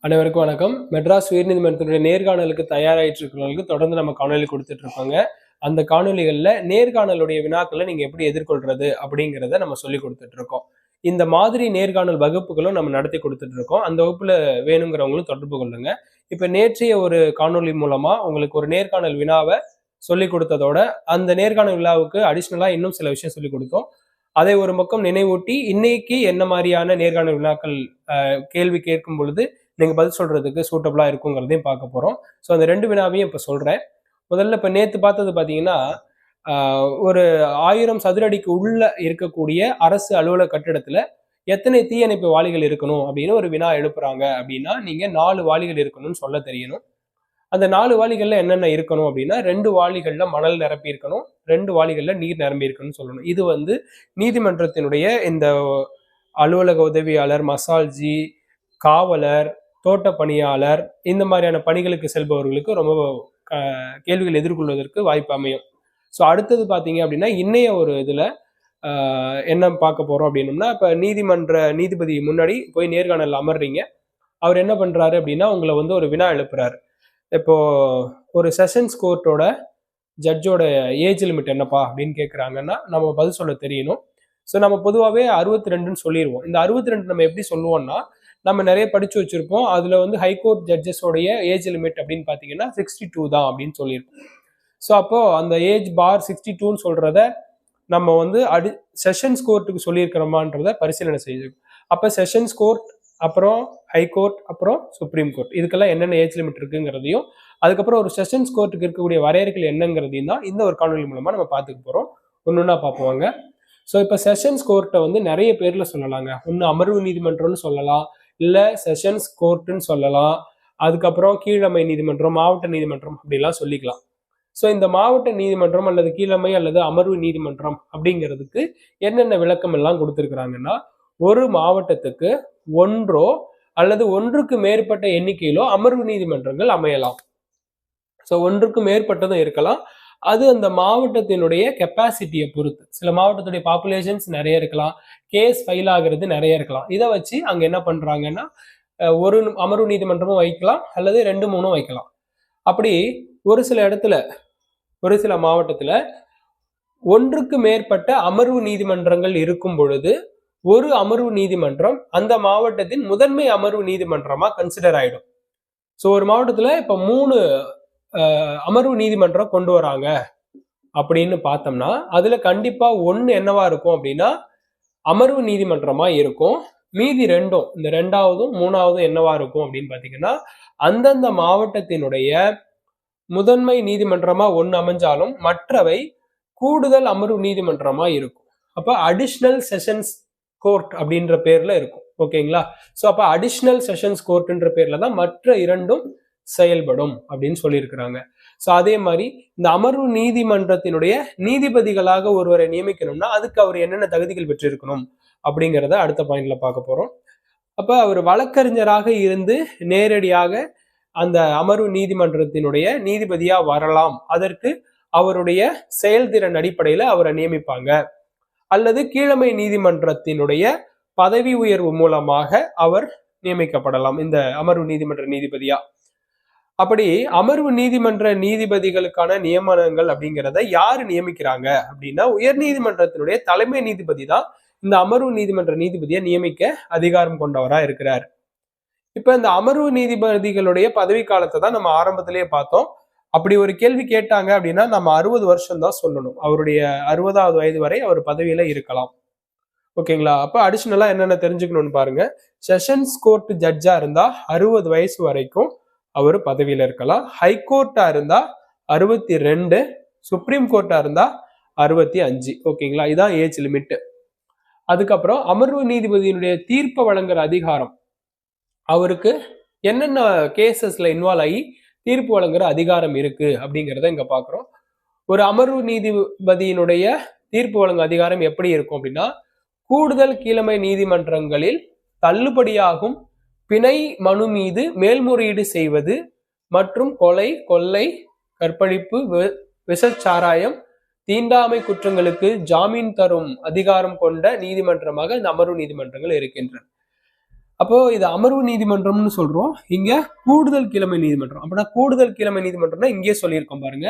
அனைவருக்கும் வணக்கம். மெட்ராஸ் உயர்நீதிமன்றத்தினுடைய நேர்காணலுக்கு தயாராகிட்டு இருக்கிறவங்களுக்கு தொடர்ந்து நம்ம காணொலி கொடுத்துட்டு இருக்கோங்க. அந்த காணொலிகளில் நேர்காணலுடைய வினாக்களை நீங்க எப்படி எதிர்கொள்றது அப்படிங்கிறத நம்ம சொல்லி கொடுத்துட்டு இருக்கோம். இந்த மாதிரி நேர்காணல் வகுப்புகளும் நம்ம நடத்தி கொடுத்துட்டு இருக்கோம். அந்த வகுப்புல வேணுங்கிறவங்களும் தொடர்பு கொள்ளுங்க. இப்ப நேற்றைய ஒரு காணொலி மூலமா உங்களுக்கு ஒரு நேர்காணல் வினாவை சொல்லி கொடுத்ததோட அந்த நேர்காணல் விழாவுக்கு அடிஷ்னலா இன்னும் சில விஷயம் சொல்லி கொடுத்தோம். அதை ஒரு பக்கம் நினைவூட்டி இன்னைக்கு என்ன மாதிரியான நேர்காணல் வினாக்கள் கேள்வி கேட்கும் பொழுது நீங்க பதில் சொல்றதுக்கு சூட்டபிளா இருக்குங்கிறதையும் பார்க்க போறோம். ஸோ அந்த 2 வினாவையும் இப்ப சொல்றேன். முதல்ல இப்ப நேத்து பார்த்தது பாத்தீங்கன்னா, ஒரு 1000 சதுர அடிக்கு உள்ள இருக்கக்கூடிய அரசு அலுவலக கட்டிடத்துல எத்தனை தீயணைப்பு வாளிகள் இருக்கணும் அப்படின்னு ஒரு வினா எழுப்புறாங்க அப்படின்னா, நீங்க 4 வாளிகள் இருக்கணும்னு சொல்ல தெரியணும். அந்த 4 வாளிகள்ல என்னென்ன இருக்கணும் அப்படின்னா, 2 வாளிகள்ல மணல் நிரப்பி இருக்கணும், 2 வாளிகள்ல நீர் நிரம்பி இருக்கணும்னு சொல்லணும். இது வந்து நீதிமன்றத்தினுடைய இந்த அலுவலக உதவியாளர், மசால்ஜி, காவலர், தோட்ட பணியாளர் இந்த மாதிரியான பணிகளுக்கு செல்பவர்களுக்கு ரொம்ப கேள்விகள் எதிர்கொள்வதற்கு வாய்ப்பு அமையும். ஸோ அடுத்தது பார்த்தீங்க அப்படின்னா, இன்னைய ஒரு இதில் என்ன பார்க்க போகிறோம் அப்படின்னம்னா, இப்போ நீதிபதி முன்னாடி போய் நேர்காணல் அமர்றீங்க. அவர் என்ன பண்ணுறாரு அப்படின்னா, உங்களை வந்து ஒரு வினா எழுப்புறாரு. இப்போ ஒரு செஷன்ஸ் கோர்ட்டோட ஜட்ஜோட ஏஜ் லிமிட் என்னப்பா அப்படின்னு கேட்குறாங்கன்னா, நம்ம பதில் சொல்ல தெரியணும். ஸோ நம்ம பொதுவாகவே 62ன்னு சொல்லிடுவோம். இந்த 62 நம்ம எப்படி சொல்லுவோம்னா, நம்ம நிறைய படிச்சு வச்சிருப்போம். அதுல வந்து ஹைகோர்ட் ஜட்ஜஸோடைய ஏஜ் லிமிட் அப்படின்னு பாத்தீங்கன்னா 62 தான் அப்படின்னு சொல்லியிருப்போம். ஸோ அப்போ அந்த ஏஜ் பார் 62ன்னு சொல்றத நம்ம வந்து செஷன்ஸ் கோர்ட்டுக்கு சொல்லியிருக்கிறோமான்றத பரிசீலனை செய்யும். அப்போ செஷன்ஸ் கோர்ட், அப்புறம் ஹைகோர்ட், அப்புறம் சுப்ரீம் கோர்ட், இதுக்கெல்லாம் என்னென்ன ஏஜ் லிமிட் இருக்குங்கிறதையும், அதுக்கப்புறம் ஒரு செஷன்ஸ் கோர்ட்டுக்கு இருக்கக்கூடிய வரையறைகள் என்னங்கிறதையும் தான் இந்த ஒரு காணொலி மூலமா நம்ம பார்த்துக்க போறோம். ஒன்னொன்னா பார்ப்போங்க. ஸோ இப்போ செஷன்ஸ் கோர்ட்டை வந்து நிறைய பேர்ல சொல்லலாங்க. ஒன்று அமர்வு நீதிமன்றம்னு சொல்லலாம், இல்லை செஷன்ஸ் கோர்ட்டுன்னு சொல்லலாம், அதுக்கப்புறம் கீழமை நீதிமன்றம், மாவட்ட நீதிமன்றம் அப்படிலாம் சொல்லிக்கலாம். ஸோ இந்த மாவட்ட நீதிமன்றம் அல்லது கீழமை அல்லது அமர்வு நீதிமன்றம் அப்படிங்கிறதுக்கு என்னென்ன விளக்கம் எல்லாம் கொடுத்துருக்குறாங்கன்னா, ஒரு மாவட்டத்துக்கு ஒன்றோ அல்லது ஒன்றுக்கு மேற்பட்ட எண்ணிக்கையிலோ அமர்வு நீதிமன்றங்கள் அமையலாம். ஸோ ஒன்றுக்கு மேற்பட்டதும் இருக்கலாம். அது அந்த மாவட்டத்தினுடைய கெப்பாசிட்டியை பொறுத்து. சில மாவட்டத்துடைய பாப்புலேஷன்ஸ் நிறைய இருக்கலாம், கேஸ் ஃபைல் ஆகிறது நிறைய இருக்கலாம். இதை வச்சு அங்க என்ன பண்றாங்கன்னா, ஒரு அமர்வு நீதிமன்றமும் வைக்கலாம் அல்லது 2-3 வைக்கலாம். அப்படி ஒரு சில இடத்துல, ஒரு சில மாவட்டத்துல ஒன்றுக்கு மேற்பட்ட அமர்வு நீதிமன்றங்கள் இருக்கும் பொழுது ஒரு அமர்வு நீதிமன்றம் அந்த மாவட்டத்தின் முதன்மை அமர்வு நீதிமன்றமா கன்சிடர் ஆயிடும். ஸோ ஒரு மாவட்டத்துல இப்ப 3 அமர்வு நீதிமன்றம் கொண்டு வராங்க அப்படின்னு பார்த்தோம்னா, அதுல கண்டிப்பா ஒன்னு என்னவா இருக்கும் அப்படின்னா அமர்வு நீதிமன்றமா இருக்கும். மீதி 2ம், இந்த 2ஆவதும் 3ஆவதும் என்னவா இருக்கும் அப்படின்னு பாத்தீங்கன்னா, அந்தந்த மாவட்டத்தினுடைய முதன்மை நீதிமன்றமா ஒன்னு அமைஞ்சாலும் மற்றவை கூடுதல் அமர்வு நீதிமன்றமா இருக்கும். அப்ப அடிஷ்னல் செஷன்ஸ் கோர்ட் அப்படின்ற பேர்ல இருக்கும். ஓகேங்களா? ஸோ அப்ப அடிஷ்னல் செஷன்ஸ் கோர்ட்ன்ற பேர்ல தான் மற்ற 2ம் செயல்படும் அப்படின்னு சொல்லியிருக்கிறாங்க. ஸோ அதே மாதிரி இந்த அமர்வு நீதிமன்றத்தினுடைய நீதிபதிகளாக ஒருவரை நியமிக்கணும்னா அதுக்கு அவர் என்னென்ன தகுதிகள் பெற்றிருக்கணும் அப்படிங்கிறத அடுத்த பாயிண்ட்ல பார்க்க போறோம். அப்ப அவர் வழக்கறிஞராக இருந்து நேரடியாக அந்த அமர்வு நீதிமன்றத்தினுடைய நீதிபதியா வரலாம். அதற்கு அவருடைய செயல்திறன் அடிப்படையில அவரை நியமிப்பாங்க. அல்லது கீழமை நீதிமன்றத்தினுடைய பதவி உயர்வு மூலமாக அவர் நியமிக்கப்படலாம் இந்த அமர்வு நீதிமன்ற நீதிபதியா. அப்படி அமர்வு நீதிமன்ற நீதிபதிகளுக்கான நியமனங்கள் அப்படிங்கிறத யாரு நியமிக்கிறாங்க அப்படின்னா, உயர் நீதிமன்றத்தினுடைய தலைமை நீதிபதி தான் இந்த அமர்வு நீதிமன்ற நீதிபதியை நியமிக்க அதிகாரம் கொண்டவரா இருக்கிறார். இப்ப இந்த அமர்வு நீதிபதிகளுடைய பதவி காலத்தை தான் நம்ம ஆரம்பத்திலேயே பார்த்தோம். அப்படி ஒரு கேள்வி கேட்டாங்க அப்படின்னா நம்ம 60 வருஷம் தான் சொல்லணும். அவருடைய 60வது வயது வரை அவர் பதவியில இருக்கலாம். ஓகேங்களா? அப்ப அடிஷனலா என்னென்ன தெரிஞ்சுக்கணும்னு பாருங்க. செஷன்ஸ் கோர்ட் ஜட்ஜா இருந்தா 60 வயசு வரைக்கும் அவர் பதவியில இருக்கலாம். ஹைகோர்ட்டா இருந்தா 62, சுப்ரீம் கோர்ட்டா இருந்தா 65. ஓகேங்களா? இதான் ஏஜ் லிமிட். அதுக்கப்புறம் அமர்வு நீதிபதியினுடைய தீர்ப்பு வழங்குற அதிகாரம், அவருக்கு என்னென்ன கேசஸ்ல இன்வால்வ் ஆகி தீர்ப்பு வழங்குற அதிகாரம் இருக்கு அப்படிங்கிறத இங்க பாக்குறோம். ஒரு அமர்வு நீதிபதியினுடைய தீர்ப்பு வழங்கும் அதிகாரம் எப்படி இருக்கும் அப்படின்னா, கூடுதல் கீழமை நீதிமன்றங்களில் தள்ளுபடியாகும் பிணை மனு மீது மேல்முறையீடு செய்வது மற்றும் கொலை, கொள்ளை, கற்பழிப்பு, விஷச்சாராயம், தீண்டாமை குற்றங்களுக்கு ஜாமீன் தரும் அதிகாரம் கொண்ட நீதிமன்றமாக இந்த அமர்வு நீதிமன்றங்கள் இருக்கின்றன. அப்போ இது அமர்வு நீதிமன்றம்னு சொல்றோம், இங்க கூடுதல் கீழமை நீதிமன்றம். அப்படின்னா கூடுதல் கீழமை நீதிமன்றம்னா இங்கே சொல்லியிருக்கோம் பாருங்க.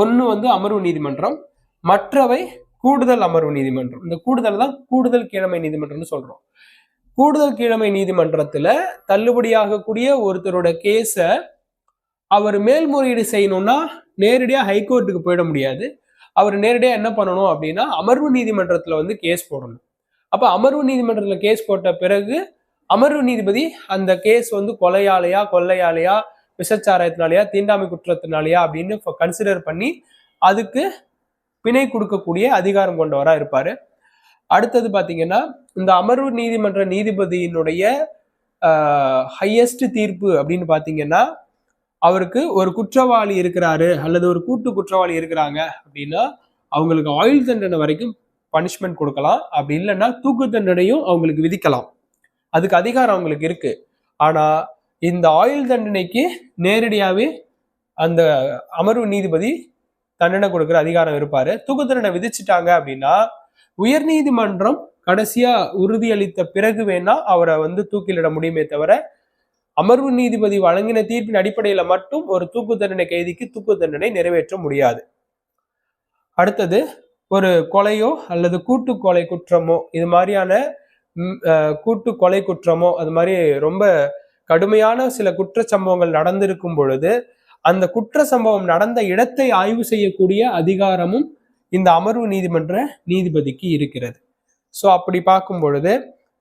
ஒன்னு வந்து அமர்வு நீதிமன்றம், மற்றவை கூடுதல் அமர்வு நீதிமன்றம். இந்த கூடுதல் தான் கூடுதல் கீழமை நீதிமன்றம்னு சொல்றோம். கூடுதல் கீழமை நீதிமன்றத்துல தள்ளுபடியாகக்கூடிய ஒருத்தரோட கேஸ அவர் மேல்முறையீடு செய்யணும்னா நேரடியா ஹைகோர்ட்டுக்கு போயிட முடியாது. அவர் நேரடியா என்ன பண்ணணும் அப்படின்னா அமர்வு நீதிமன்றத்துல வந்து கேஸ் போடணும். அப்ப அமர்வு நீதிமன்றத்துல கேஸ் போட்ட பிறகு அமர்வு நீதிபதி அந்த கேஸ் வந்து கொலையாளையா, கொள்ளையாளையா, விசச்சாராயத்தினாலயா, தீண்டாமை குற்றத்தினாலயா அப்படின்னு கன்சிடர் பண்ணி அதுக்கு பிணை கொடுக்கக்கூடிய அதிகாரம் கொண்டவரா இருப்பாரு. அடுத்தது பாத்தீங்கன்னா இந்த அமர்வு நீதிமன்ற நீதிபதியினுடைய ஹையஸ்ட் தீர்ப்பு அப்படின்னு பாத்தீங்கன்னா அவருக்கு ஒரு குற்றவாளி இருக்கிறாரு அல்லது ஒரு கூட்டு குற்றவாளி இருக்கிறாங்க அப்படின்னா அவங்களுக்கு ஆயுள் தண்டனை வரைக்கும் பனிஷ்மெண்ட் கொடுக்கலாம். அப்படி இல்லைன்னா தூக்கு தண்டனையும் அவங்களுக்கு விதிக்கலாம். அதுக்கு அதிகாரம் அவங்களுக்கு இருக்கு. ஆனா இந்த ஆயுள் தண்டனைக்கு நேரடியாவே அந்த அமர்வு நீதிபதி தண்டனை கொடுக்கிற அதிகாரம் இருப்பாரு. தூக்கு தண்டனை விதிச்சுட்டாங்க அப்படின்னா உயர் நீதிமன்றம் கடைசியா உறுதியளித்த பிறகு வேணா அவரை வந்து தூக்கிலிட முடியுமே தவிர அமர்வு நீதிபதி வழங்கின தீர்ப்பின் அடிப்படையில மட்டும் ஒரு தூக்கு தண்டனை கைதிக்கு தூக்கு தண்டனை நிறைவேற்ற முடியாது. அடுத்தது ஒரு கொலையோ அல்லது கூட்டு கொலை குற்றமோ இது மாதிரியான கூட்டு கொலை குற்றமோ அது மாதிரி ரொம்ப கடுமையான சில குற்ற சம்பவங்கள் நடந்திருக்கும் பொழுது அந்த குற்ற சம்பவம் நடந்த இடத்தை ஆய்வு செய்யக்கூடிய அதிகாரமும் இந்த அமர்வு நீதிமன்ற நீதிபதிக்கு இருக்கிறது. ஸோ அப்படி பார்க்கும் பொழுது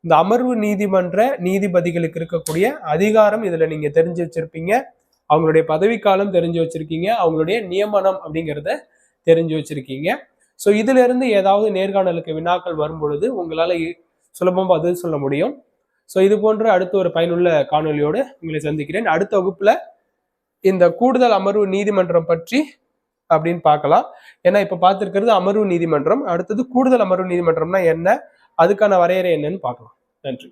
இந்த அமர்வு நீதிமன்ற நீதிபதிகளுக்கு இருக்கக்கூடிய அதிகாரம் இதுல நீங்க தெரிஞ்சு வச்சிருப்பீங்க. அவங்களுடைய பதவிக்காலம் தெரிஞ்சு வச்சிருக்கீங்க, அவங்களுடைய நியமனம் அப்படிங்கிறத தெரிஞ்சு வச்சிருக்கீங்க. ஸோ இதுல இருந்து ஏதாவது நேர்காணலுக்கு வினாக்கள் வரும் பொழுது உங்களால சுலபமா பதில் சொல்ல முடியும். ஸோ இது போன்ற அடுத்த ஒரு பயனுள்ள காணொலியோடு உங்களை சந்திக்கிறேன். அடுத்த வகுப்புல இந்த கூடுதல் அமர்வு நீதிமன்றம் பற்றி அப்படின்னு பார்க்கலாம். ஏன்னா இப்ப பார்த்திருக்கிறது அமர்வு நீதிமன்றம், அடுத்தது கூடுதல் அமர்வு நீதிமன்றம்னா என்ன, அதுக்கான வரையறை என்னன்னு பார்க்கலாம். நன்றி.